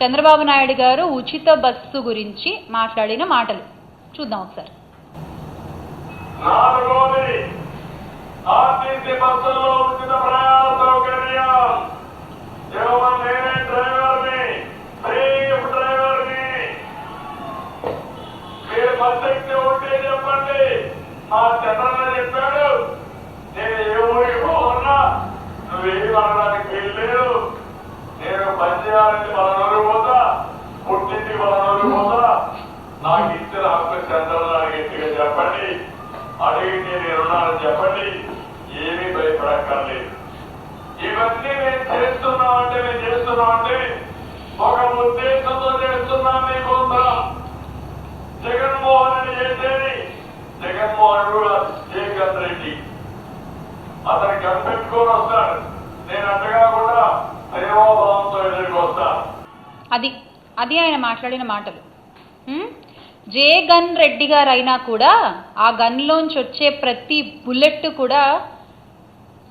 చంద్రబాబు నాయుడు గారు ఉచిత బస్సు గురించి మాట్లాడిన మాటలు చూద్దాం ఒకసారి. ఆర్టీసీ బస్సుల్లో ఉచిత ప్రయాణ సౌకర్యం. నేనే డ్రైవర్ని, సేఫ్ డ్రైవర్ని. మీరు బస్సు ఎక్కి ఉంటే చెప్పండి. మా చంద్రన్న చెప్పాడు, నేను ఏ ఊరికి పోతున్నా నువ్వేమి అనడానికి వీల్లేదు. నేను పనిచేయాలని బలనూరు పోతా, పుట్టింటి బలనూరు పోతా. నాకు ఇచ్చిన హక్కు చంద్రన్న గట్టిగా చెప్పండి. అడిగితే నేనున్నానని చెప్పండి. ఏమీ భయపడక్కర్లేదు. ఇవన్నీ నేను చేస్తున్నామంటే ఒక ఉద్దేశంతో చేస్తున్నాను. మీకోసం జగన్మోహన్ రెడ్డి చేసేది, జగన్మోహన్ జగన్ రెడ్డి అతను కనిపెట్టుకొని వస్తాడు. నేను అడ్డగాకుండా సేవాభావంతో ఎదురుకు వస్తాను. అది ఆయన మాట్లాడిన మాటలు. జగన్ రెడ్డి గారు అయినా కూడా ఆ గన్లోంచి వచ్చే ప్రతి బుల్లెట్ కూడా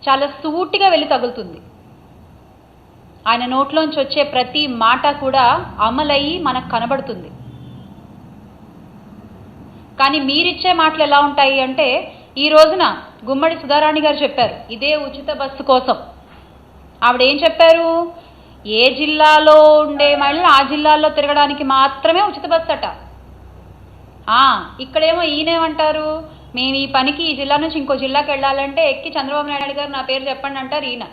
చాలా సూటిగా వెళ్ళి తగులుతుంది. ఆయన నోట్లోంచి వచ్చే ప్రతి మాట కూడా అమలయ్యి మనకు కనబడుతుంది. కానీ మీరిచ్చే మాటలు ఎలా ఉంటాయి అంటే, ఈ రోజున గుమ్మడి సుధారాణి గారు చెప్పారు ఇదే ఉచిత బస్సు కోసం. ఆవిడ ఏం చెప్పారు, ఏ జిల్లాలో ఉండే మహిళలు ఆ జిల్లాల్లో తిరగడానికి మాత్రమే ఉచిత బస్సు అట. ఇక్కడేమో ఈయనేమంటారు, మేము ఈ పనికి ఈ జిల్లా నుంచి ఇంకో జిల్లాకి వెళ్ళాలంటే ఎక్కి చంద్రబాబు నాయుడు గారు నా పేరు చెప్పండి అంటారు ఈయన.